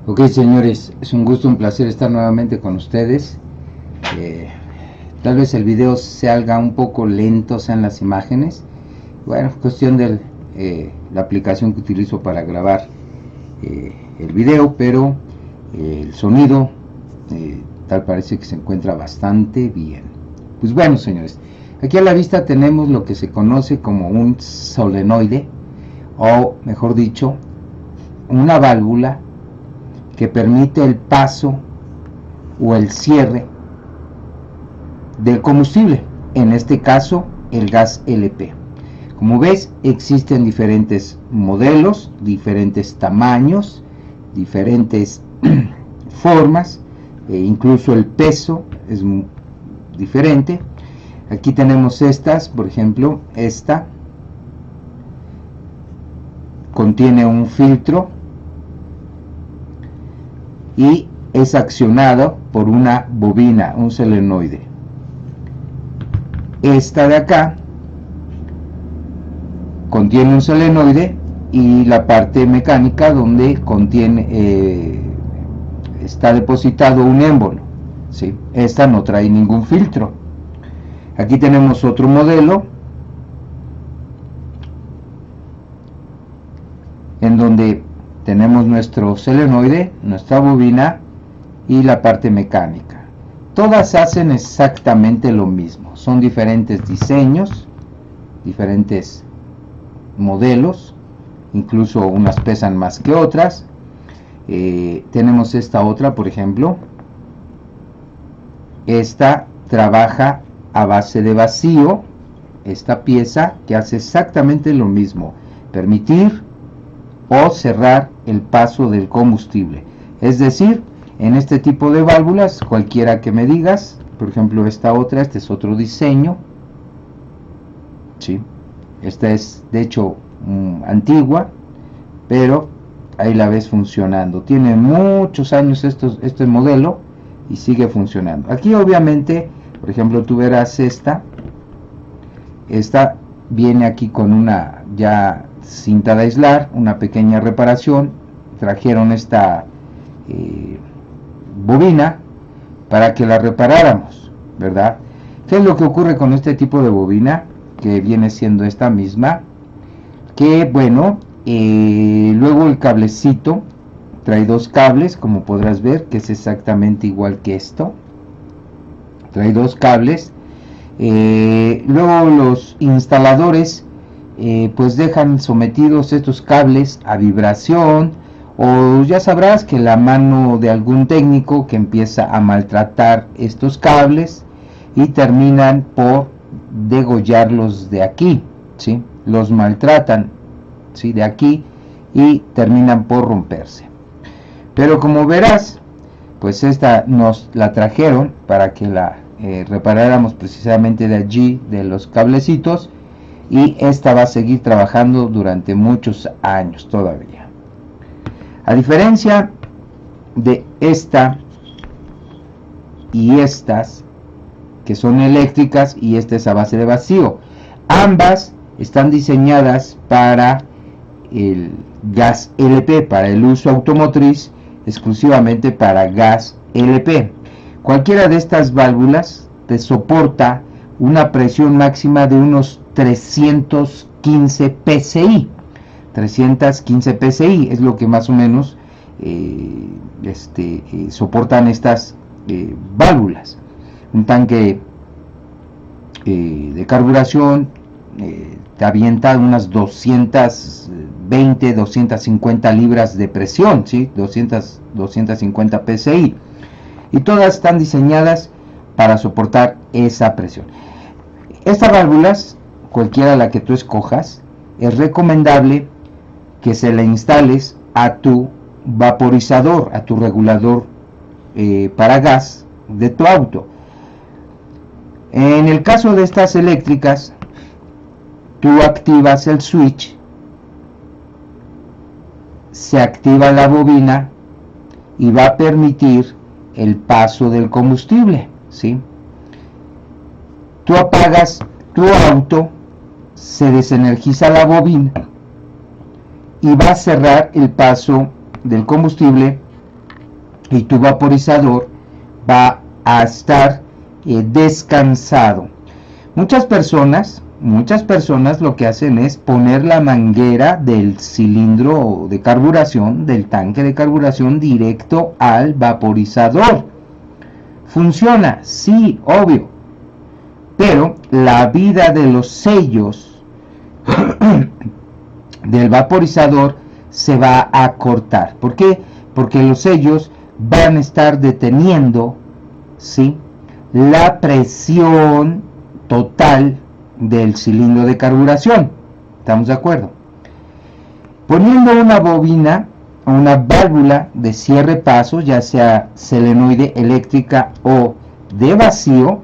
Ok, señores, es un gusto, un placer estar nuevamente con ustedes. Tal vez el video salga un poco lento, sean las imágenes. Bueno, cuestión de la aplicación que utilizo para grabar el video, pero el sonido tal parece que se encuentra bastante bien. Pues bueno, señores, aquí a la vista tenemos lo que se conoce como un solenoide, o mejor dicho, una válvula que permite el paso o el cierre del combustible, en este caso el gas LP. Como ves, existen diferentes modelos, diferentes tamaños, diferentes formas, incluso el peso es diferente. Aquí tenemos estas, por ejemplo, esta contiene un filtro y es accionado por una bobina, un solenoide. Esta de acá contiene un solenoide y la parte mecánica donde contiene está depositado un émbolo, ¿sí? Esta no trae ningún filtro. Aquí tenemos otro modelo en donde tenemos nuestro solenoide, nuestra bobina y la parte mecánica. Todas hacen exactamente lo mismo. Son diferentes diseños, diferentes modelos, incluso unas pesan más que otras. Tenemos esta otra, por ejemplo. Esta trabaja a base de vacío. Esta pieza que hace exactamente lo mismo, permitir o cerrar el paso del combustible. Es decir, en este tipo de válvulas, cualquiera que me digas, por ejemplo esta otra, este es otro diseño, ¿sí? Esta es de hecho antigua, pero ahí la ves funcionando. Tiene muchos años este modelo y sigue funcionando. Aquí obviamente, por ejemplo, tú verás esta viene aquí con una ya cinta de aislar, una pequeña reparación. Trajeron esta bobina para que la reparáramos, ¿verdad? ¿Qué es lo que ocurre con este tipo de bobina? Que viene siendo esta misma, que bueno, luego el cablecito trae dos cables, como podrás ver, que es exactamente igual que esto. Trae dos cables. Luego los instaladores pues dejan sometidos estos cables a vibración, o ya sabrás que la mano de algún técnico que empieza a maltratar estos cables y terminan por degollarlos de aquí, ¿sí? Los maltratan, ¿sí? De aquí, y terminan por romperse. Pero como verás, pues esta nos la trajeron para que la reparáramos precisamente de allí, de los cablecitos, y esta va a seguir trabajando durante muchos años todavía. A diferencia de esta y estas, que son eléctricas, y esta es a base de vacío, ambas están diseñadas para el gas LP, para el uso automotriz, exclusivamente para gas LP. Cualquiera de estas válvulas te soporta una presión máxima de unos 315 psi. 315 psi es lo que más o menos soportan estas válvulas. Un tanque de carburación te avienta unas 220, 250 libras de presión, ¿sí? 250 psi. Y todas están diseñadas para soportar esa presión. Estas válvulas, cualquiera la que tú escojas, es recomendable que se la instales a tu vaporizador, a tu regulador para gas de tu auto. En el caso de estas eléctricas, tú activas el switch, se activa la bobina y va a permitir el paso del combustible, ¿sí? Tú apagas tu auto, se desenergiza la bobina y va a cerrar el paso del combustible y tu vaporizador va a estar descansado. Muchas personas lo que hacen es poner la manguera del cilindro de carburación, del tanque de carburación, directo al vaporizador. ¿Funciona? Sí, obvio. Pero la vida de los sellos del vaporizador se va a cortar. ¿Por qué? Porque los sellos van a estar deteniendo, ¿sí?, la presión total del cilindro de carburación. ¿Estamos de acuerdo? Poniendo una bobina o una válvula de cierre paso, ya sea solenoide, eléctrica o de vacío,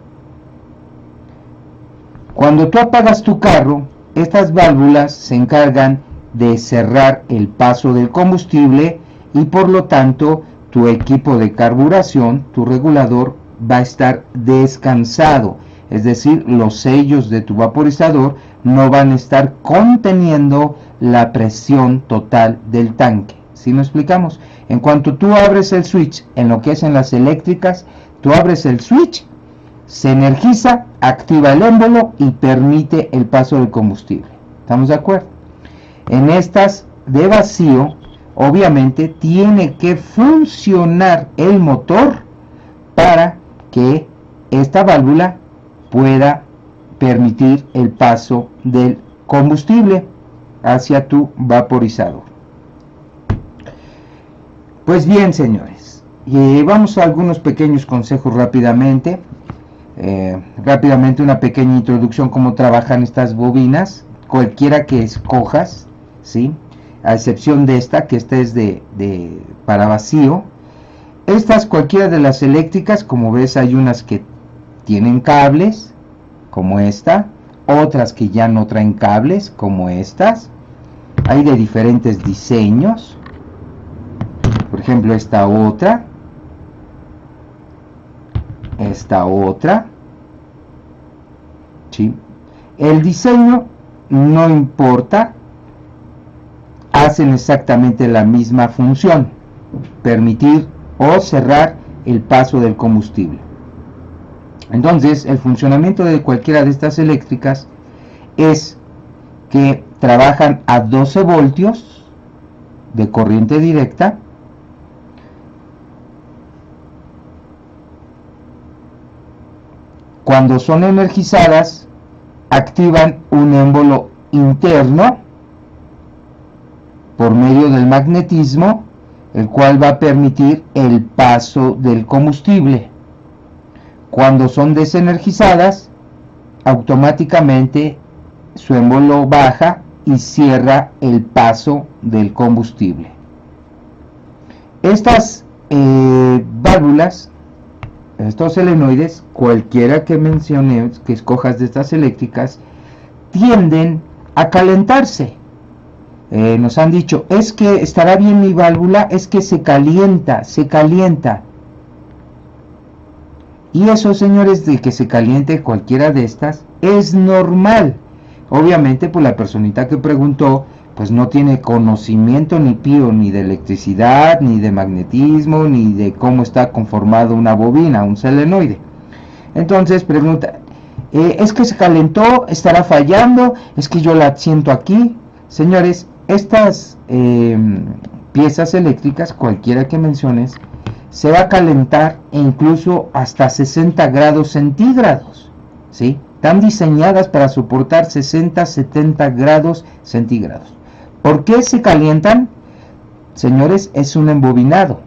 cuando tú apagas tu carro, estas válvulas se encargan de cerrar el paso del combustible y por lo tanto tu equipo de carburación, tu regulador, va a estar descansado. Es decir, los sellos de tu vaporizador no van a estar conteniendo la presión total del tanque. ¿Sí nos explicamos? En cuanto tú abres el switch, en lo que es en las eléctricas, tú abres el switch, se energiza, activa el émbolo y permite el paso del combustible. ¿Estamos de acuerdo? En estas de vacío, obviamente tiene que funcionar el motor para que esta válvula pueda permitir el paso del combustible hacia tu vaporizador. Pues bien, señores, vamos a algunos pequeños consejos rápidamente. Rápidamente una pequeña introducción cómo trabajan estas bobinas, cualquiera que escojas, ¿sí?, a excepción de esta, que esta es para vacío. Estas, cualquiera de las eléctricas, como ves, hay unas que tienen cables, como esta, otras que ya no traen cables, como estas. Hay de diferentes diseños. Por ejemplo, esta otra, ¿sí? El diseño no importa, hacen exactamente la misma función, permitir o cerrar el paso del combustible. Entonces, el funcionamiento de cualquiera de estas eléctricas es que trabajan a 12 voltios de corriente directa. Cuando son energizadas, activan un émbolo interno por medio del magnetismo, el cual va a permitir el paso del combustible. Cuando son desenergizadas, automáticamente su émbolo baja y cierra el paso del combustible. Estas válvulas, estos solenoides, cualquiera que menciones, que escojas de estas eléctricas, tienden a calentarse. Nos han dicho, es que estará bien mi válvula, es que se calienta. Y eso, señores, de que se caliente cualquiera de estas, es normal. Obviamente, pues la personita que preguntó, pues no tiene conocimiento ni pío ni de electricidad, ni de magnetismo, ni de cómo está conformado una bobina, un solenoide. Entonces pregunta, es que se calentó, estará fallando, es que yo la siento aquí. Señores, estas piezas eléctricas, cualquiera que menciones, se va a calentar incluso hasta 60 grados centígrados, ¿sí? Están diseñadas para soportar 60-70 grados centígrados. ¿Por qué se calientan? Señores, es un embobinado.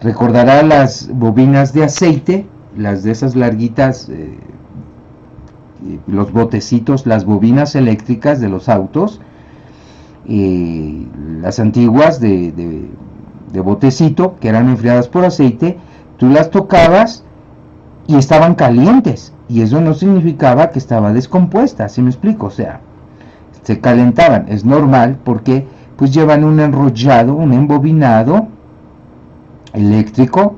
Recordará las bobinas de aceite, las de esas larguitas, los botecitos, las bobinas eléctricas de los autos, las antiguas de botecito, que eran enfriadas por aceite. Tú las tocabas y estaban calientes, y eso no significaba que estaba descompuesta, ¿sí me explico? O sea, se calentaban, es normal, porque pues llevan un enrollado, un embobinado eléctrico,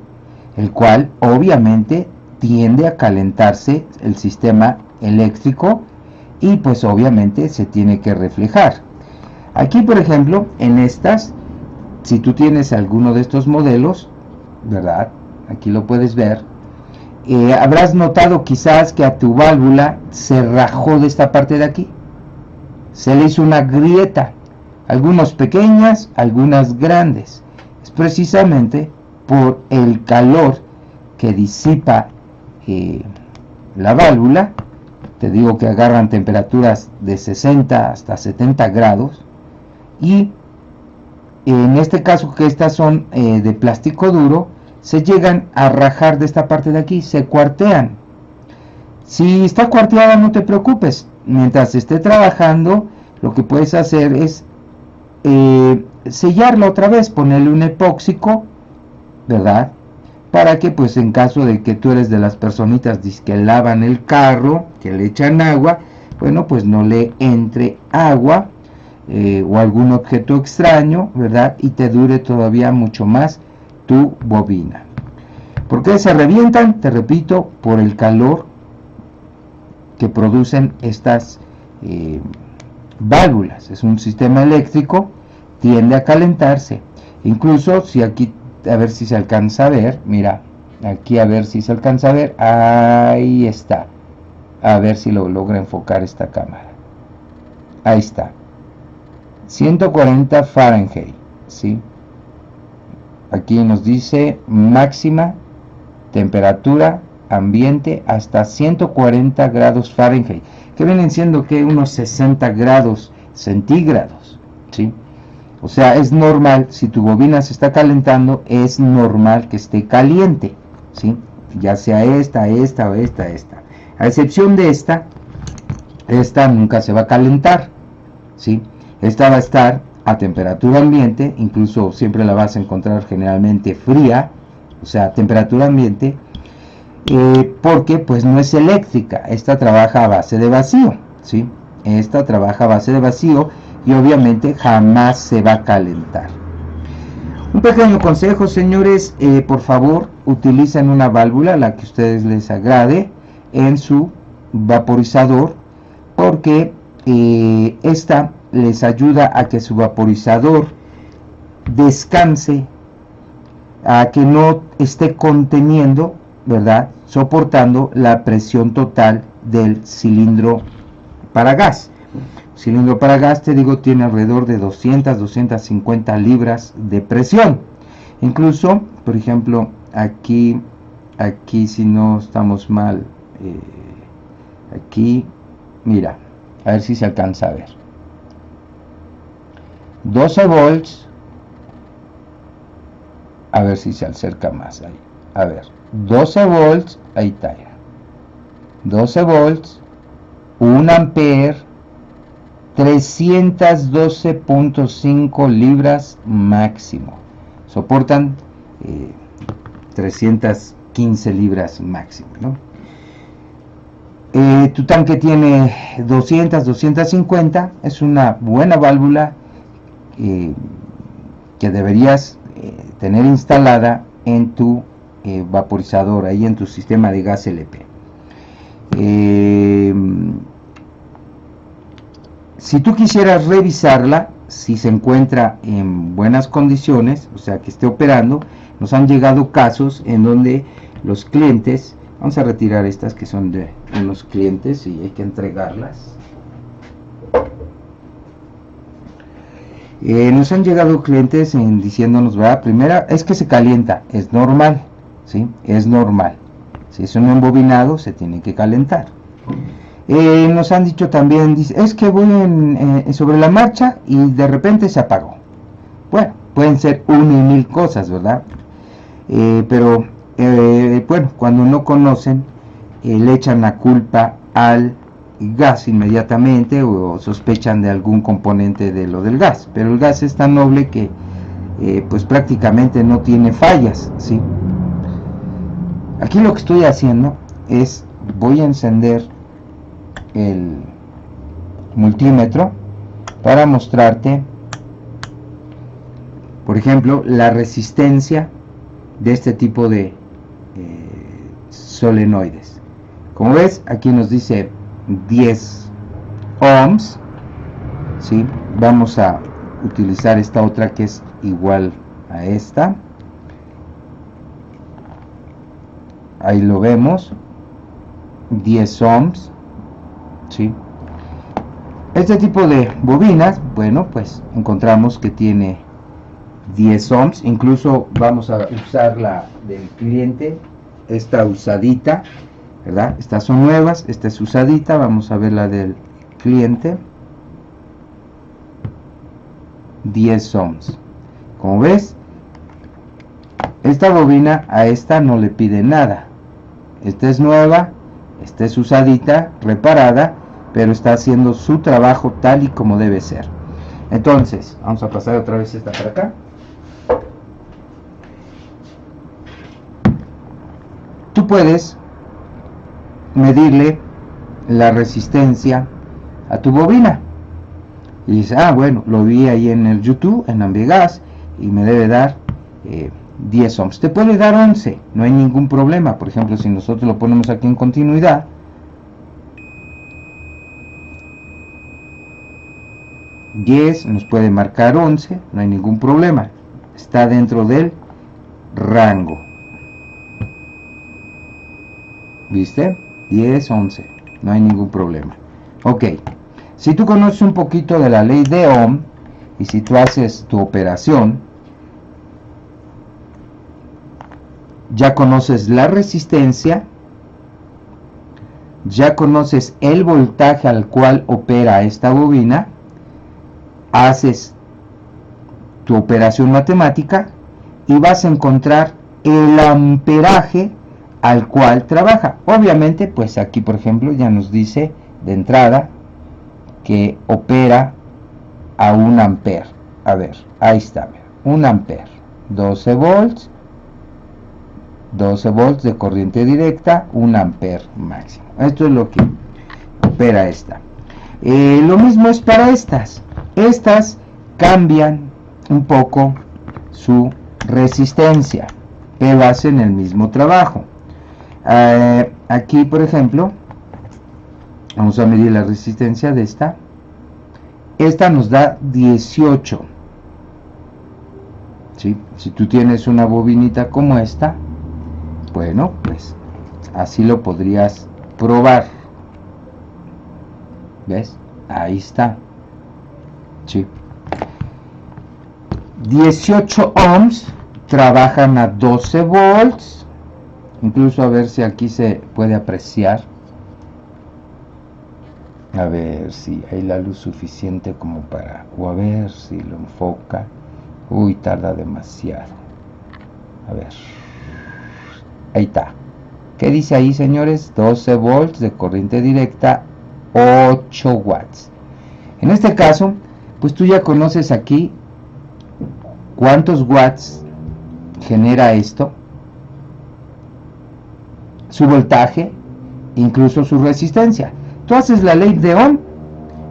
el cual obviamente tiende a calentarse el sistema eléctrico, y pues obviamente se tiene que reflejar. Aquí, por ejemplo, en estas si tú tienes alguno de estos modelos, ¿verdad? Aquí lo puedes ver. Habrás notado quizás que a tu válvula se rajó de esta parte de aquí. Se le hizo una grieta. Algunas pequeñas, algunas grandes. Es precisamente por el calor que disipa la válvula. Te digo que agarran temperaturas de 60 hasta 70 grados. Y en este caso, que estas son de plástico duro, se llegan a rajar de esta parte de aquí, se cuartean. Si está cuarteada, no te preocupes. Mientras esté trabajando, lo que puedes hacer es sellarla otra vez, ponerle un epóxico, ¿verdad? Para que, pues, en caso de que tú eres de las personitas que lavan el carro, que le echan agua, bueno, pues no le entre agua o algún objeto extraño, ¿verdad? Y te dure todavía mucho más tu bobina. ¿Por qué se revientan? Te repito, por el calor que producen estas válvulas. Es un sistema eléctrico, tiende a calentarse. Incluso si aquí, a ver si se alcanza a ver, mira, aquí a ver si se alcanza a ver, ahí está. A ver si lo logra enfocar esta cámara. Ahí está. 140 Fahrenheit, ¿sí? Aquí nos dice máxima temperatura ambiente hasta 140 grados Fahrenheit, que vienen siendo que unos 60 grados centígrados, ¿sí? O sea, es normal, si tu bobina se está calentando, es normal que esté caliente, ¿sí? Ya sea esta o esta. A excepción de esta nunca se va a calentar, ¿sí? Esta va a estar a temperatura ambiente, incluso siempre la vas a encontrar generalmente fría, o sea, temperatura ambiente, porque pues no es eléctrica. Esta trabaja a base de vacío, ¿sí? Esta trabaja a base de vacío y obviamente jamás se va a calentar. Un pequeño consejo, señores, por favor, utilicen una válvula, la que a ustedes les agrade, en su vaporizador, porque esta les ayuda a que su vaporizador descanse, a que no esté conteniendo, ¿verdad? Soportando la presión total del cilindro para gas. Cilindro para gas, te digo, tiene alrededor de 250 libras de presión. Incluso, por ejemplo, aquí si no estamos mal, aquí, mira, a ver si se alcanza a ver. 12 volts, a ver si se acerca más ahí, a ver, 12 volts, ahí está ya, 12 volts, 1 ampere, 312.5 libras máximo, soportan 315 libras máximo, ¿no? Tu tanque tiene 250, es una buena válvula que deberías tener instalada en tu vaporizador, ahí en tu sistema de gas LP. Si tú quisieras revisarla, si se encuentra en buenas condiciones, o sea que esté operando, nos han llegado casos en donde los clientes, vamos a retirar estas que son de unos clientes y hay que entregarlas. Nos han llegado clientes diciéndonos, ¿verdad? Primera, es que se calienta, es normal, ¿sí? Es normal. Si es un embobinado, se tiene que calentar. Nos han dicho también, es que voy sobre la marcha y de repente se apagó. Bueno, pueden ser 1,000 cosas, ¿verdad? Pero, bueno, cuando no conocen, le echan la culpa al gas inmediatamente o sospechan de algún componente de lo del gas, pero el gas es tan noble que pues prácticamente no tiene fallas, ¿sí? Aquí lo que estoy haciendo es, voy a encender el multímetro para mostrarte, por ejemplo, la resistencia de este tipo de solenoides. Como ves, aquí nos dice 10 ohms, ¿sí? Vamos a utilizar esta otra que es igual a esta. Ahí lo vemos, 10 ohms, ¿sí? Este tipo de bobinas, bueno, pues encontramos que tiene 10 ohms. Incluso vamos a usar la del cliente, esta usadita, ¿verdad? Estas son nuevas, esta es usadita. Vamos a ver la del cliente, 10 ohms. Como ves, esta bobina a esta no le pide nada. Esta es nueva, esta es usadita, reparada, pero está haciendo su trabajo tal y como debe ser. Entonces, vamos a pasar otra vez esta para acá. Tú puedes medirle la resistencia a tu bobina. Y dices, bueno, lo vi ahí en el YouTube, en Ambigas, y me debe dar 10 ohms. Te puede dar 11, no hay ningún problema. Por ejemplo, si nosotros lo ponemos aquí en continuidad, nos puede marcar 11, no hay ningún problema, está dentro del rango. ¿Viste? 10, 11, no hay ningún problema. Ok, si tú conoces un poquito de la ley de Ohm y si tú haces tu operación, ya conoces la resistencia, ya conoces el voltaje al cual opera esta bobina, haces tu operación matemática y vas a encontrar el amperaje al cual trabaja. Obviamente, pues aquí por ejemplo ya nos dice de entrada que opera a 1 ampere. A ver, ahí está, 1 ampere, 12 volts de corriente directa, 1 ampere máximo. Esto es lo que opera esta. Lo mismo es para estas. Estas cambian un poco su resistencia, pero hacen el mismo trabajo. Aquí por ejemplo vamos a medir la resistencia de esta. Esta nos da 18. ¿Sí? Si tú tienes una bobinita como esta, bueno, pues así lo podrías probar. ¿Ves? Ahí está. Sí. 18 ohms trabajan a 12 volts. Incluso a ver si aquí se puede apreciar. A ver si hay la luz suficiente como para... O a ver si lo enfoca. Uy, tarda demasiado. A ver. Ahí está. ¿Qué dice ahí, señores? 12 volts de corriente directa, 8 watts. En este caso, pues tú ya conoces aquí cuántos watts genera esto, su voltaje, incluso su resistencia. Tú haces la ley de Ohm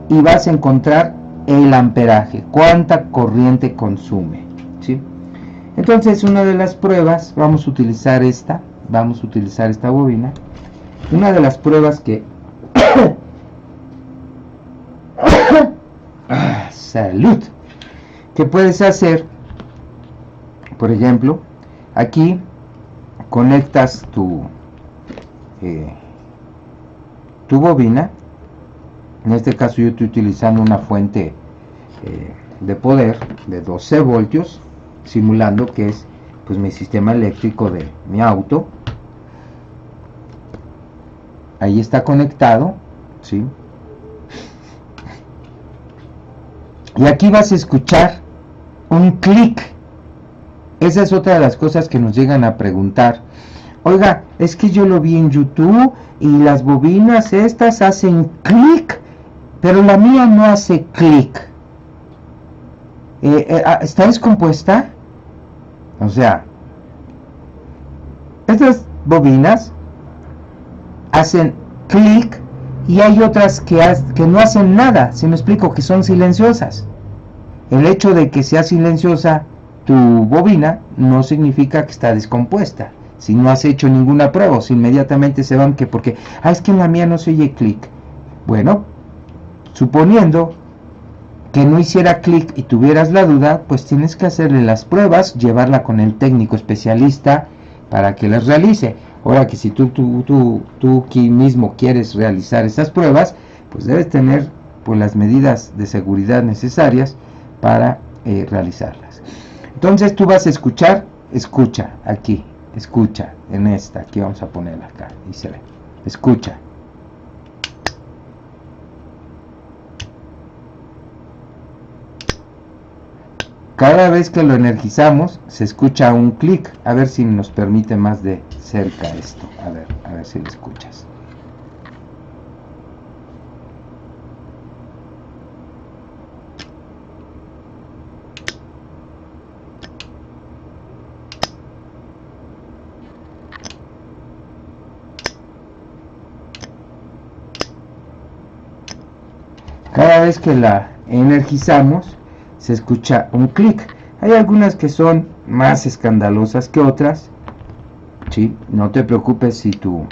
y vas a encontrar el amperaje, cuánta corriente consume, ¿sí? Entonces, una de las pruebas, vamos a utilizar esta bobina. Una de las pruebas que salud, que puedes hacer, por ejemplo, aquí conectas tu bobina. En este caso yo estoy utilizando una fuente de poder de 12 voltios, simulando que es pues mi sistema eléctrico de mi auto. Ahí está conectado, ¿sí? Y aquí vas a escuchar un clic. Esa es otra de las cosas que nos llegan a preguntar. Oiga, es que yo lo vi en YouTube y las bobinas estas hacen clic, pero la mía no hace clic. ¿Está descompuesta? O sea, estas bobinas hacen clic y hay otras que no hacen nada. Si me explico, que son silenciosas. El hecho de que sea silenciosa tu bobina no significa que está descompuesta. Si no has hecho ninguna prueba, si inmediatamente se van que porque es que en la mía no se oye clic. Bueno, suponiendo que no hiciera clic y tuvieras la duda, pues tienes que hacerle las pruebas, llevarla con el técnico especialista para que las realice. Ahora que si tú aquí mismo quieres realizar esas pruebas, pues debes tener pues las medidas de seguridad necesarias para realizarlas. Entonces tú vas a escuchar, escucha aquí, escucha en esta, aquí vamos a ponerla acá y se ve, escucha. Cada vez que lo energizamos se escucha un clic. A ver si nos permite más de cerca esto. A ver si lo escuchas. Cada vez que la energizamos se escucha un clic. Hay algunas que son más escandalosas que otras. ¿Sí? No te preocupes si tu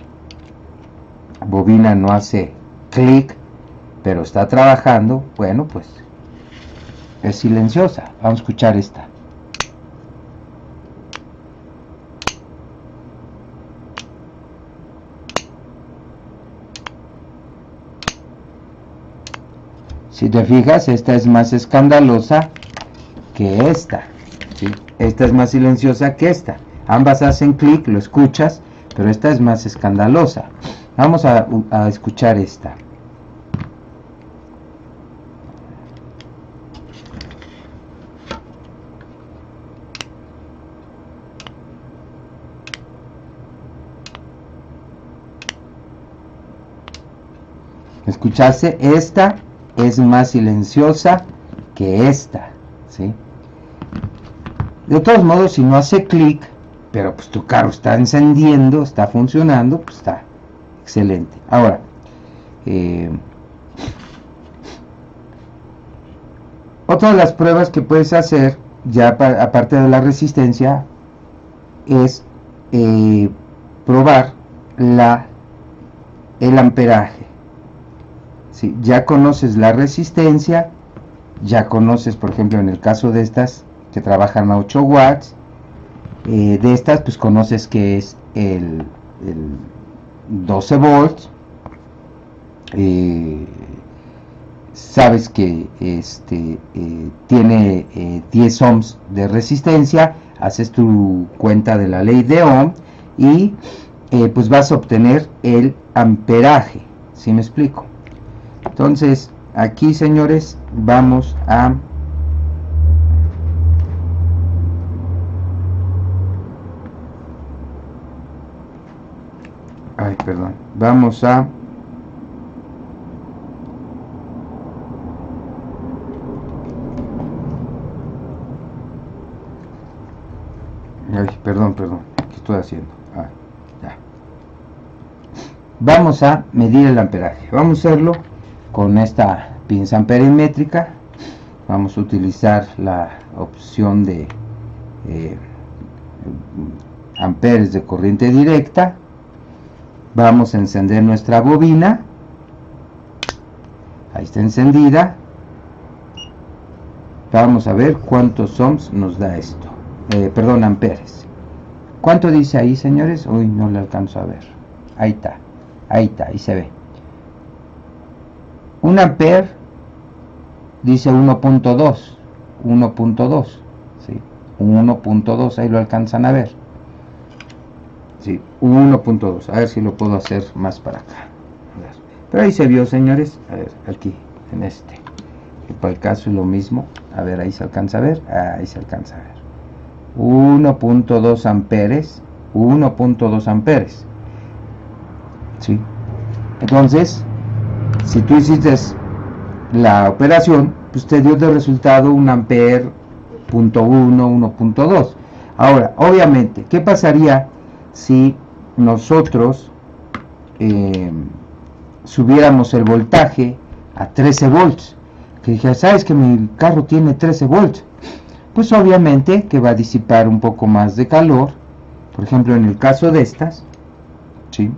bobina no hace clic, pero está trabajando. Bueno, pues es silenciosa. Vamos a escuchar esta. Si te fijas, esta es más escandalosa que esta, ¿sí? Esta es más silenciosa que esta. Ambas hacen clic, lo escuchas, pero esta es más escandalosa. Vamos a escuchar esta. ¿Escuchaste? Esta es más silenciosa que esta, ¿sí? De todos modos, si no hace clic, pero pues tu carro está encendiendo, está funcionando, pues está excelente. Ahora, otra de las pruebas que puedes hacer, ya aparte de la resistencia, es probar el amperaje. ¿Sí? Ya conoces la resistencia, ya conoces, por ejemplo, en el caso de estas que trabajan a 8 watts, de estas pues conoces que es el 12 volts, sabes que tiene 10 ohms de resistencia, haces tu cuenta de la ley de Ohm y pues vas a obtener el amperaje. ¿Sí me explico? Entonces aquí, señores, vamos a vamos a perdón, ¿qué estoy haciendo? Ya. Vamos a medir el amperaje. Vamos a hacerlo con esta pinza amperimétrica. Vamos a utilizar la opción de amperes de corriente directa. Vamos a encender nuestra bobina. Ahí está encendida. Vamos a ver cuántos ohms nos da esto. Amperes. ¿Cuánto dice ahí, señores? Uy, no le alcanzo a ver. Ahí está, ahí se ve. Un ampere dice 1.2, 1.2, ¿sí? 1.2, ahí lo alcanzan a ver. Sí, 1.2, a ver si lo puedo hacer más para acá. Pero ahí se vio, señores. A ver, aquí, en este. Y para el caso es lo mismo. A ver, ahí se alcanza a ver. Ahí se alcanza a ver. 1.2 amperes. 1.2 amperes. ¿Sí? Entonces, si tú hiciste la operación, pues te dio de resultado un ampere, 1.2. Ahora, obviamente, ¿qué pasaría si nosotros subiéramos el voltaje a 13 volts? Que dije, ¿sabes que mi carro tiene 13 volts? Pues obviamente que va a disipar un poco más de calor. Por ejemplo, en el caso de estas, ¿sí?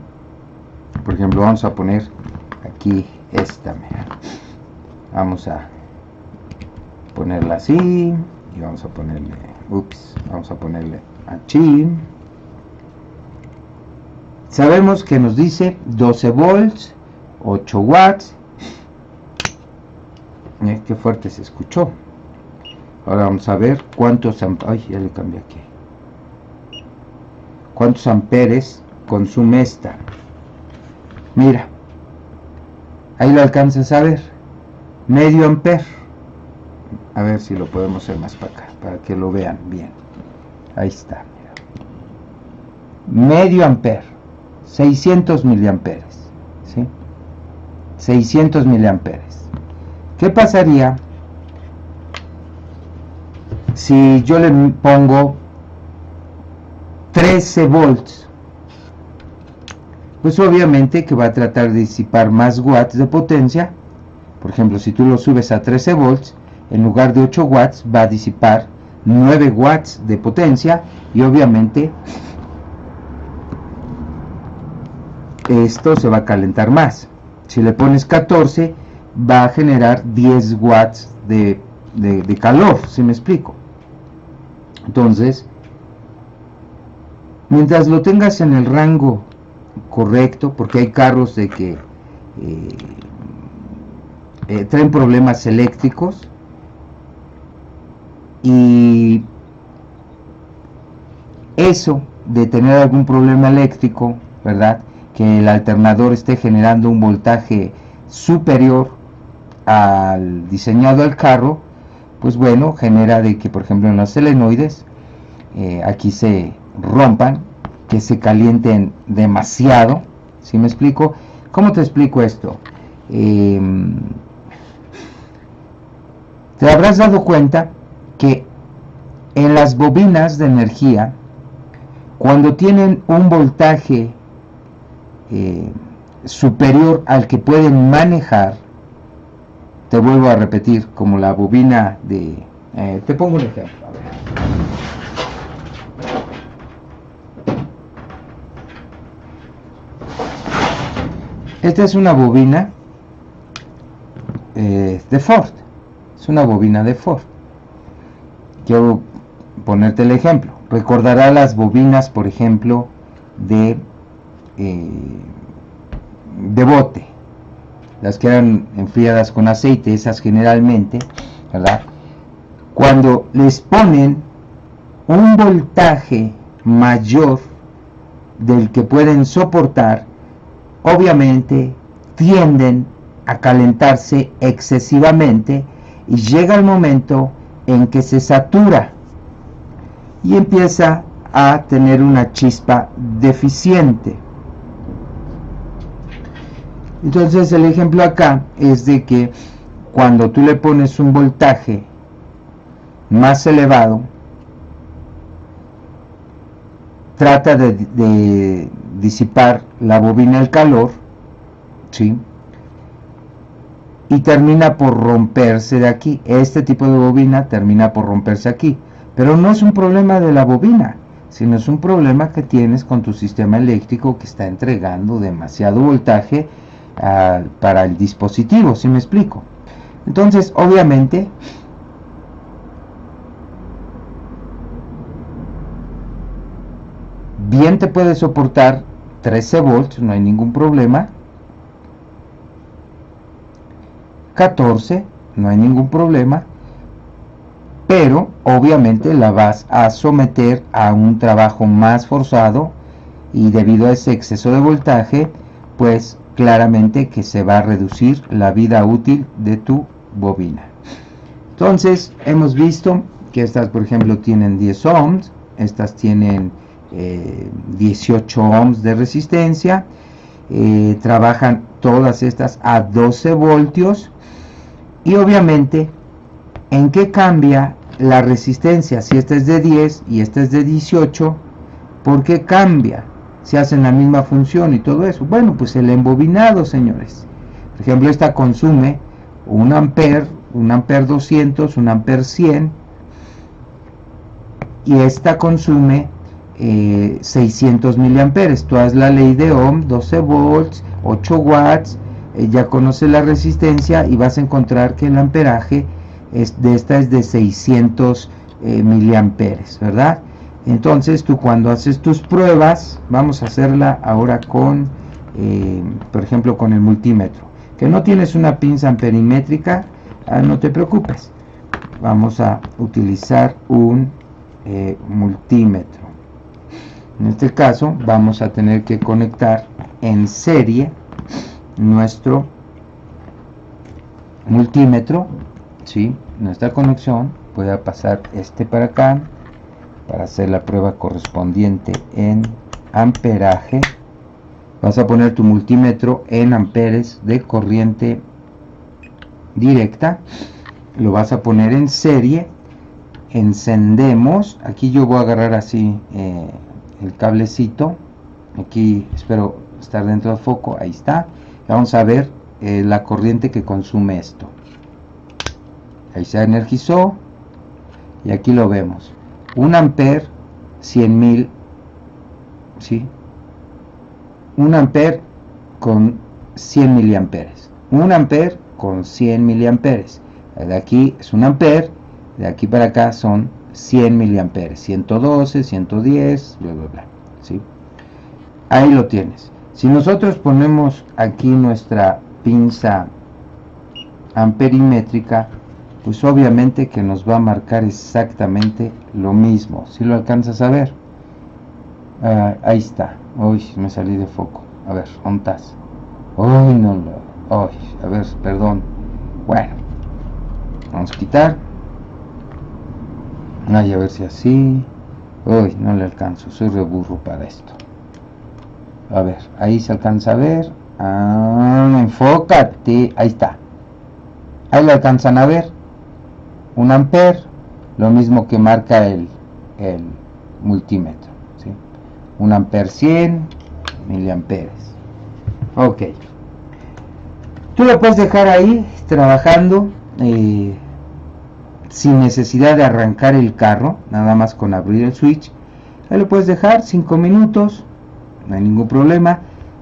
Por ejemplo, vamos a poner aquí esta. Mira. Vamos a ponerla así y vamos a ponerle, vamos a ponerle aquí. Sabemos que nos dice 12 volts, 8 watts. Qué fuerte se escuchó. Ahora vamos a ver cuántos amperes, ya le cambié aquí. ¿Cuántos amperes consume esta? Mira, ahí lo alcanzas a ver. Medio amper. A ver si lo podemos hacer más para acá, para que lo vean bien. Ahí está, mira. Medio amper. 600 miliamperes. ¿Sí? 600 miliamperes. ¿Qué pasaría si yo le pongo 13 volts? Pues obviamente que va a tratar de disipar más watts de potencia. Por ejemplo, si tú lo subes a 13 volts, en lugar de 8 watts va a disipar 9 watts de potencia, y obviamente esto se va a calentar más. Si le pones 14, va a generar 10 watts de calor, ¿sí me explico? Entonces, mientras lo tengas en el rango correcto, porque hay carros de que traen problemas eléctricos, y eso de tener algún problema eléctrico, ¿verdad?, que el alternador esté generando un voltaje superior al diseñado al carro, pues bueno, genera de que, por ejemplo, en los solenoides aquí se rompan, que se calienten demasiado. ¿Sí me explico? ¿Cómo te explico esto? Te habrás dado cuenta que en las bobinas de energía, cuando tienen un voltaje superior al que pueden manejar, te vuelvo a repetir, como la bobina de... te pongo un ejemplo. A ver. Esta es una bobina de Ford. Es una bobina de Ford. Quiero ponerte el ejemplo. Recordará las bobinas, por ejemplo, de bote, las que eran enfriadas con aceite, esas generalmente, ¿verdad? Cuando les ponen un voltaje mayor del que pueden soportar, obviamente tienden a calentarse excesivamente, y llega el momento en que se satura y empieza a tener una chispa deficiente. Entonces el ejemplo acá es de que cuando tú le pones un voltaje más elevado, trata de disipar la bobina el calor, ¿sí?, y termina por romperse de aquí. Este tipo de bobina termina por romperse aquí, pero no es un problema de la bobina, sino es un problema que tienes con tu sistema eléctrico, que está entregando demasiado voltaje para el dispositivo. ¿Sí me explico? Entonces, obviamente, bien te puede soportar 13 volts, no hay ningún problema. 14, no hay ningún problema, pero obviamente la vas a someter a un trabajo más forzado, y debido a ese exceso de voltaje, pues claramente que se va a reducir la vida útil de tu bobina. Entonces hemos visto que estas, por ejemplo, tienen 10 ohms, estas tienen 18 ohms de resistencia, trabajan todas estas a 12 voltios. Y obviamente, ¿en qué cambia la resistencia? Si esta es de 10 y esta es de 18, ¿por qué cambia? Si hacen la misma función y todo eso. Bueno, pues el embobinado, señores. Por ejemplo, esta consume 1 amper, 1 amper 200, 1 amper 100. Y esta consume 600 miliamperes. Tú haz la ley de Ohm, 12 volts, 8 watts. Ya conoces la resistencia y vas a encontrar que el amperaje esta es de 600 miliamperes, ¿verdad? Entonces tú cuando haces tus pruebas, vamos a hacerla ahora con, por ejemplo, con el multímetro. Que no tienes una pinza amperimétrica, no te preocupes. Vamos a utilizar un multímetro. En este caso vamos a tener que conectar en serie nuestro multímetro, ¿sí? Nuestra conexión. Voy a pasar este para acá para hacer la prueba correspondiente en amperaje. Vas a poner tu multímetro en amperes de corriente directa, lo vas a poner en serie, encendemos. Aquí yo voy a agarrar así el cablecito, aquí espero estar dentro del foco, ahí está. Vamos a ver la corriente que consume esto. Ahí se energizó y aquí lo vemos. 1 amper, 100.000, ¿sí? 1 amper con 100 miliamperes. 1 amper con 100 miliamperes. De aquí es 1 amper, de aquí para acá son 100 miliamperes. 112, 110, bla, bla, bla, ¿sí? Ahí lo tienes. Si nosotros ponemos aquí nuestra pinza amperimétrica, pues obviamente que nos va a marcar exactamente lo mismo. Si lo alcanzas a ver, ahí está. Uy, me salí de foco. A ver, ¿dónde estás? Uy, no, uy, a ver, perdón. Bueno, vamos a quitar. Ay, a ver si así. Uy, no le alcanzo, soy re burro para esto. A ver, ahí se alcanza a ver. Enfócate, ahí está. Ahí lo alcanzan a ver. 1 amper, lo mismo que marca el multímetro, ¿sí? 1 amper, 100 miliamperes. Ok, tú lo puedes dejar ahí trabajando sin necesidad de arrancar el carro, nada más con abrir el switch. Ahí lo puedes dejar 5 minutos, no hay ningún problema,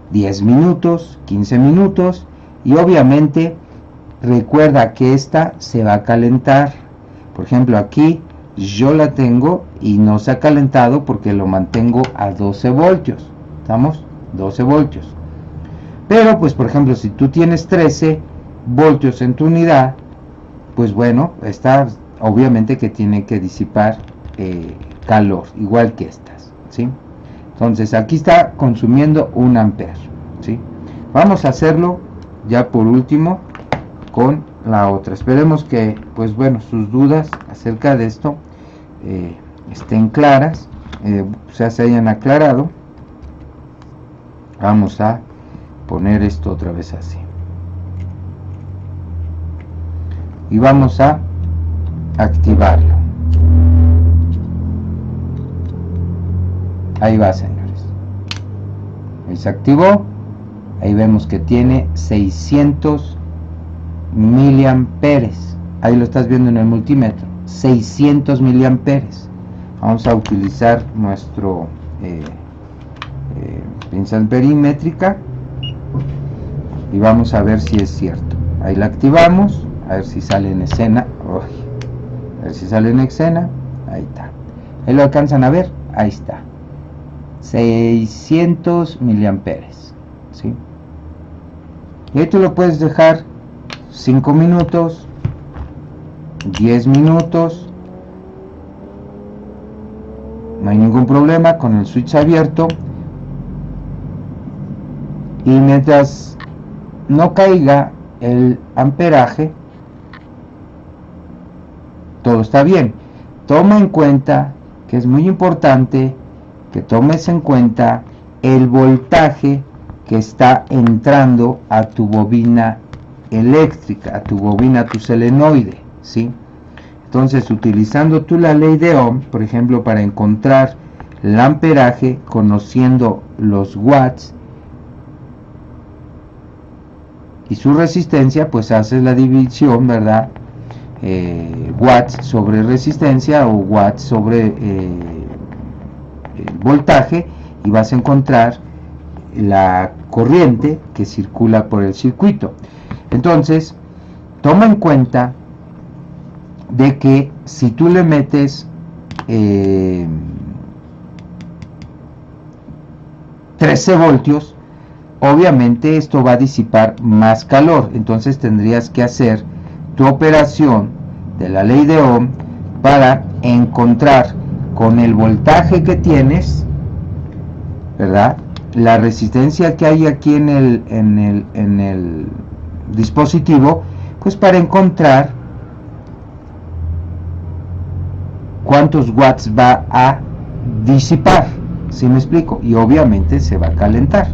10 minutos, 15 minutos, y obviamente recuerda que esta se va a calentar. Por ejemplo, aquí yo la tengo y no se ha calentado porque lo mantengo a 12 voltios. ¿Estamos? 12 voltios. Pero, pues, por ejemplo, si tú tienes 13 voltios en tu unidad, pues bueno, esta obviamente que tiene que disipar calor, igual que estas, ¿sí? Entonces, aquí está consumiendo 1 amper, ¿sí? Vamos a hacerlo ya por último con la otra. Esperemos que, pues bueno, sus dudas acerca de esto estén claras, se hayan aclarado. Vamos a poner esto otra vez así y vamos a activarlo. Ahí va, señores, ahí se activó. Ahí vemos que tiene 600 miliamperes. Ahí lo estás viendo en el multímetro, 600 miliamperes. Vamos a utilizar nuestro pinza amperimétrica y vamos a ver si es cierto. Ahí la activamos, a ver si sale en escena. A ver si sale en escena. Ahí está. Ahí lo alcanzan a ver. Ahí está. 600 miliamperes, ¿sí? Y ahí tú lo puedes dejar 5 minutos, 10 minutos, no hay ningún problema con el switch abierto, y mientras no caiga el amperaje, todo está bien. Toma en cuenta que es muy importante que tomes en cuenta el voltaje que está entrando a tu bobina eléctrica, a tu bobina, a tu solenoide, ¿sí? Entonces, utilizando tú la ley de Ohm, por ejemplo, para encontrar el amperaje, conociendo los watts y su resistencia, pues haces la división, ¿verdad? Watts sobre resistencia o watts sobre voltaje, y vas a encontrar la corriente que circula por el circuito. Entonces, toma en cuenta de que si tú le metes 13 voltios, obviamente esto va a disipar más calor. Entonces tendrías que hacer tu operación de la ley de Ohm para encontrar con el voltaje que tienes, ¿verdad?, la resistencia que hay aquí en el dispositivo, pues para encontrar cuántos watts va a disipar, ¿sí me explico? Y obviamente se va a calentar.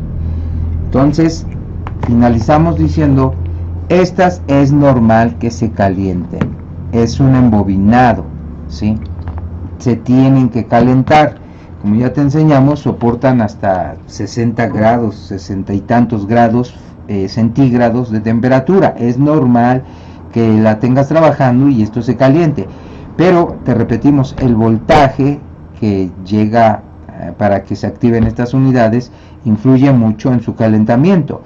Entonces finalizamos diciendo, estas es normal que se calienten, es un embobinado, ¿sí? Se tienen que calentar. Como ya te enseñamos, soportan hasta 60 grados, 60 y tantos grados centígrados de temperatura. Es normal que la tengas trabajando y esto se caliente. Pero, te repetimos, el voltaje que llega para que se activen estas unidades influye mucho en su calentamiento.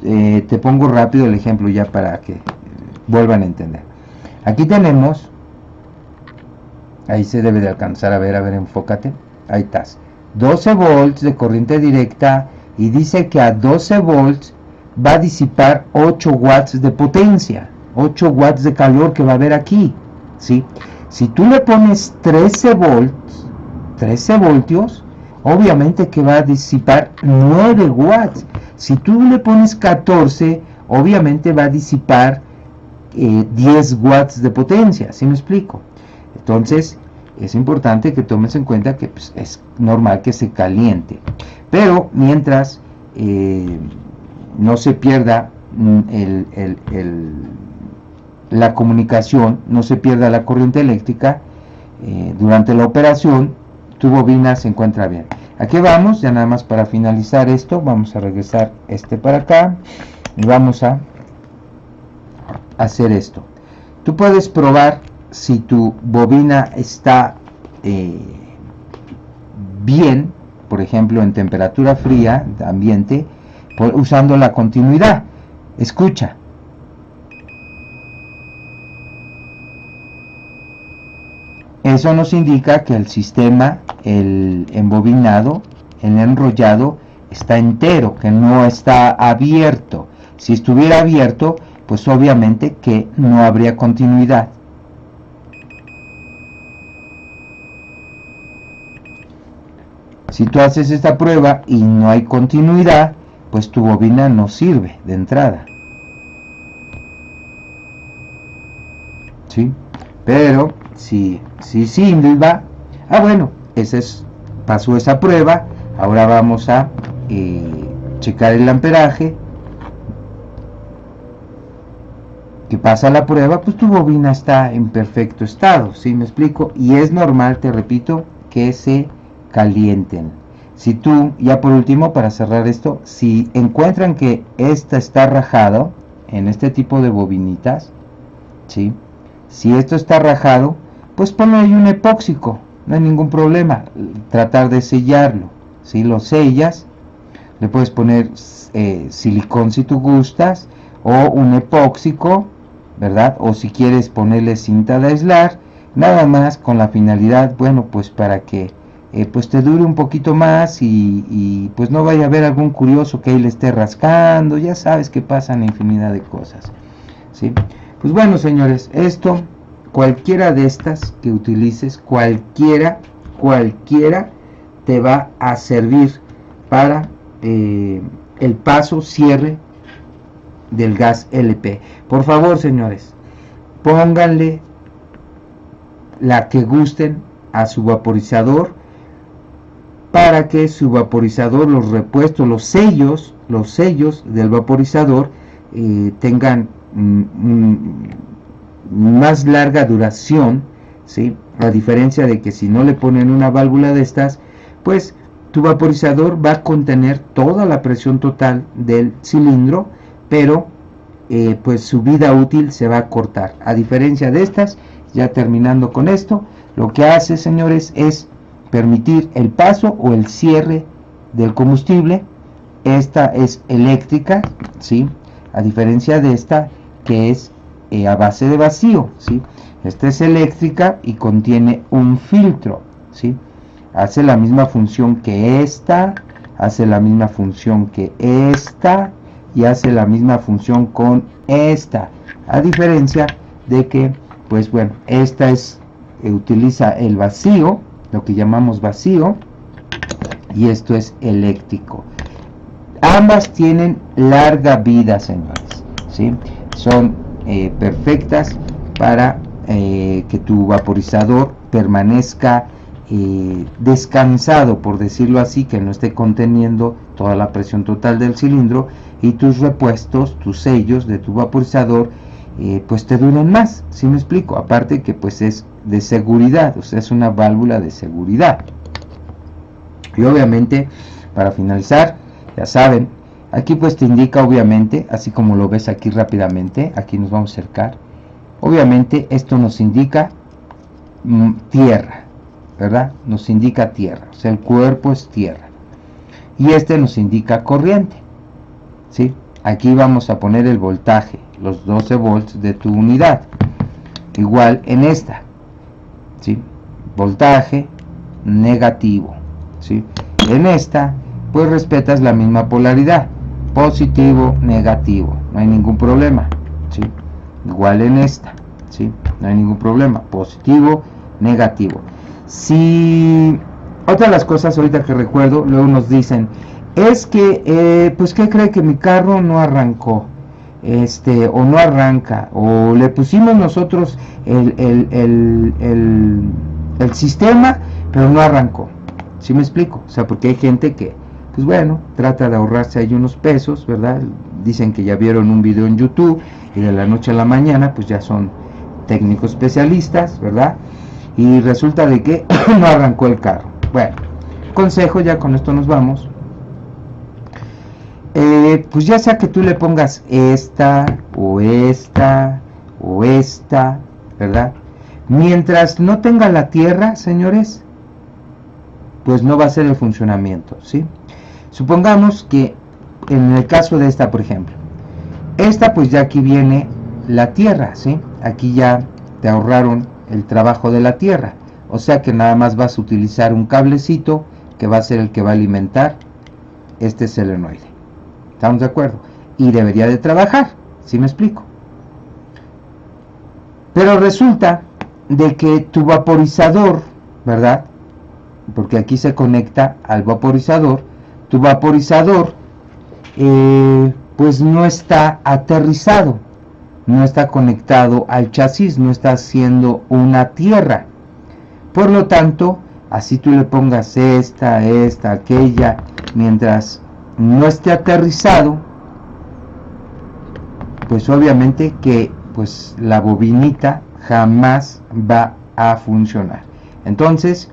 Te pongo rápido el ejemplo ya para que vuelvan a entender. Aquí tenemos, ahí se debe de alcanzar a ver, enfócate. Ahí estás, 12 volts de corriente directa, y dice que a 12 volts va a disipar 8 watts de potencia, 8 watts de calor que va a haber aquí, ¿sí? Si tú le pones 13 voltios, obviamente que va a disipar 9 watts. Si tú le pones 14, obviamente va a disipar 10 watts de potencia, ¿sí me explico? Entonces, es importante que tomes en cuenta que pues, es normal que se caliente, pero mientras no se pierda la comunicación, no se pierda la corriente eléctrica durante la operación, tu bobina se encuentra bien. Aquí vamos, ya nada más para finalizar esto, vamos a regresar para acá y vamos a hacer esto. Tú puedes probar si tu bobina está bien, por ejemplo en temperatura fría de ambiente, usando la continuidad. Escucha. Eso nos indica que el sistema, el embobinado, el enrollado, está entero, que no está abierto. Si estuviera abierto, pues obviamente que no habría continuidad. Si tú haces esta prueba y no hay continuidad, pues tu bobina no sirve de entrada. ¿Sí? Pero si silba, bueno, pasó esa prueba. Ahora vamos a checar el amperaje. Que pasa la prueba, pues tu bobina está en perfecto estado, ¿sí me explico? Y es normal, te repito, que se calienten. Si tú, ya por último, para cerrar esto, si encuentran que esta está rajado en este tipo de bobinitas, ¿sí? Si esto está rajado, pues ponle ahí un epóxico, no hay ningún problema. Tratar de sellarlo, ¿sí? Lo sellas, le puedes poner silicón si tú gustas, o un epóxico, ¿verdad? O si quieres ponerle cinta de aislar, nada más con la finalidad, bueno, pues para que pues te dure un poquito más y pues no vaya a haber algún curioso que ahí le esté rascando. Ya sabes que pasan infinidad de cosas, ¿sí? Pues bueno, señores, esto, cualquiera de estas que utilices, cualquiera te va a servir para el paso cierre del gas LP. Por favor, señores, pónganle la que gusten a su vaporizador, para que su vaporizador, los repuestos, los sellos del vaporizador tengan más larga duración, ¿sí? A diferencia de que si no le ponen una válvula de estas, pues tu vaporizador va a contener toda la presión total del cilindro, pero pues su vida útil se va a cortar. A diferencia de estas, ya terminando con esto, lo que hace, señores, es permitir el paso o el cierre del combustible. Esta es eléctrica, ¿sí? A diferencia de esta, que es a base de vacío, ¿sí? Esta es eléctrica y contiene un filtro, ¿sí? Hace la misma función que esta, hace la misma función que esta y hace la misma función con esta, a diferencia de que, pues bueno, esta utiliza el vacío, lo que llamamos vacío, y esto es eléctrico. Ambas tienen larga vida, señores, ¿sí? Son perfectas para que tu vaporizador permanezca descansado, por decirlo así, que no esté conteniendo toda la presión total del cilindro, y tus repuestos, tus sellos de tu vaporizador, pues te duren más, ¿sí me explico? Aparte que pues es de seguridad, o sea, es una válvula de seguridad. Y obviamente, para finalizar, ya saben, aquí pues te indica, obviamente, así como lo ves aquí rápidamente, aquí nos vamos a acercar, obviamente esto nos indica tierra, ¿verdad? Nos indica tierra, o sea, el cuerpo es tierra. Y este nos indica corriente, ¿sí? Aquí vamos a poner el voltaje, los 12 volts de tu unidad. Igual en esta, ¿sí? Voltaje negativo, ¿sí? En esta, pues respetas la misma polaridad, positivo, negativo, no hay ningún problema, ¿sí? Igual en esta, ¿sí? No hay ningún problema, positivo, negativo. Si otra de las cosas ahorita que recuerdo, luego nos dicen, es que, pues, ¿qué cree? Que mi carro no arrancó, o no arranca, o le pusimos nosotros el sistema, pero no arrancó. ¿Sí me explico? O sea, porque hay gente que, pues bueno, trata de ahorrarse ahí unos pesos, ¿verdad? Dicen que ya vieron un video en YouTube y de la noche a la mañana, pues ya son técnicos especialistas, ¿verdad? Y resulta de que no arrancó el carro. Bueno, consejo, ya con esto nos vamos. Pues ya sea que tú le pongas esta, ¿verdad? Mientras no tenga la tierra, señores, pues no va a ser el funcionamiento, ¿sí? Supongamos que en el caso de esta, por ejemplo, esta pues ya aquí viene la tierra, ¿sí? Aquí ya te ahorraron el trabajo de la tierra, o sea que nada más vas a utilizar un cablecito que va a ser el que va a alimentar este solenoide. ¿Estamos de acuerdo? Y debería de trabajar, ¿sí me explico? Pero resulta de que tu vaporizador, ¿verdad? Porque aquí se conecta al vaporizador, tu vaporizador pues no está aterrizado, no está conectado al chasis, no está haciendo una tierra. Por lo tanto, así tú le pongas esta, aquella, mientras no esté aterrizado, pues obviamente que pues la bobinita jamás va a funcionar. Entonces,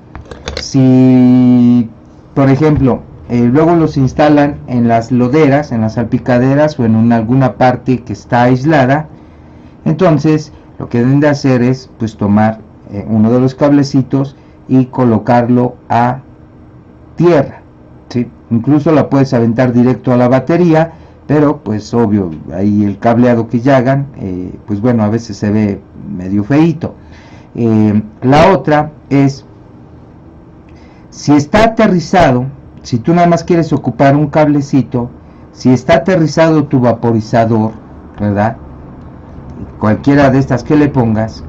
si por ejemplo luego los instalan en las loderas, en las salpicaderas o en alguna parte que está aislada, entonces lo que deben de hacer es pues tomar uno de los cablecitos y colocarlo a tierra, ¿sí? Incluso la puedes aventar directo a la batería, pero pues obvio, ahí el cableado que ya hagan, pues bueno, a veces se ve medio feíto. La otra es, si está aterrizado, si tú nada más quieres ocupar un cablecito, si está aterrizado tu vaporizador, ¿verdad? Cualquiera de estas que le pongas,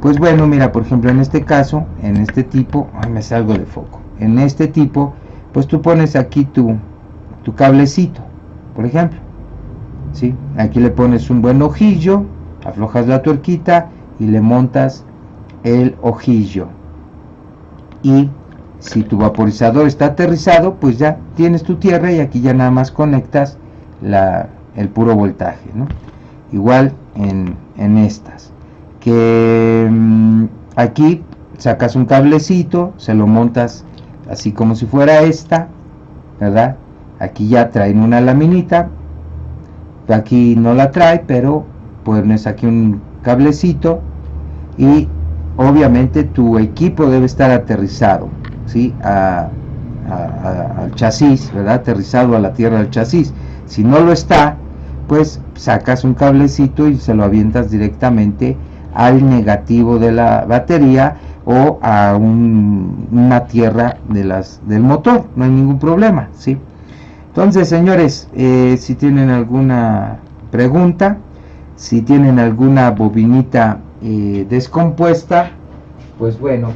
pues bueno, mira, por ejemplo, en este caso, en este tipo, ay, me salgo de foco, en este tipo, pues tú pones aquí tu cablecito, por ejemplo, ¿sí? Aquí le pones un buen ojillo, aflojas la tuerquita y le montas el ojillo. Y si tu vaporizador está aterrizado, pues ya tienes tu tierra y aquí ya nada más conectas el puro voltaje, ¿no? Igual en estas, que aquí sacas un cablecito, se lo montas así como si fuera esta, ¿verdad? Aquí ya traen una laminita, aquí no la trae, pero pones aquí un cablecito y obviamente tu equipo debe estar aterrizado, ¿sí? al chasis, ¿verdad? Aterrizado a la tierra del chasis. Si no lo está, pues sacas un cablecito y se lo avientas directamente al negativo de la batería o a una tierra del motor, no hay ningún problema, ¿sí? Entonces, señores, si tienen alguna pregunta, si tienen alguna bobinita descompuesta, pues bueno,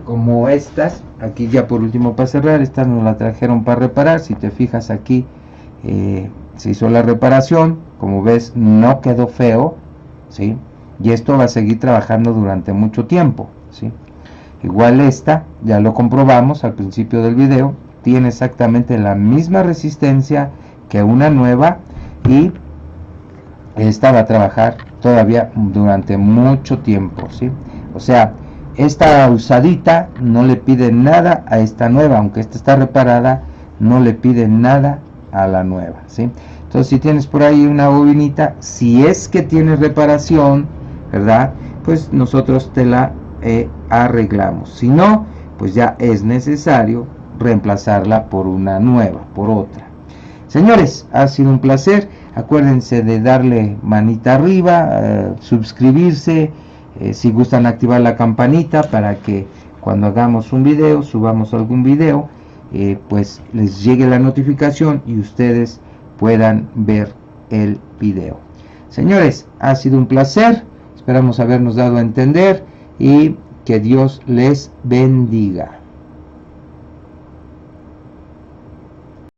como estas, aquí ya por último para cerrar, estas nos la trajeron para reparar. Si te fijas aquí, se hizo la reparación, como ves no quedó feo, ¿sí? Y esto va a seguir trabajando durante mucho tiempo, ¿sí? Igual esta, ya lo comprobamos al principio del video, tiene exactamente la misma resistencia que una nueva, y esta va a trabajar todavía durante mucho tiempo, ¿sí? O sea, esta usadita no le pide nada a esta nueva, aunque esta está reparada, no le pide nada a la nueva, ¿sí? Entonces, si tienes por ahí una bobinita, si es que tienes reparación, ¿verdad? Pues nosotros te la arreglamos. Si no, pues ya es necesario reemplazarla por una nueva, por otra. Señores, ha sido un placer. Acuérdense de darle manita arriba, suscribirse, si gustan activar la campanita para que cuando hagamos un video, subamos algún video, pues les llegue la notificación y ustedes puedan ver el video. Señores, ha sido un placer. Esperamos habernos dado a entender y que Dios les bendiga.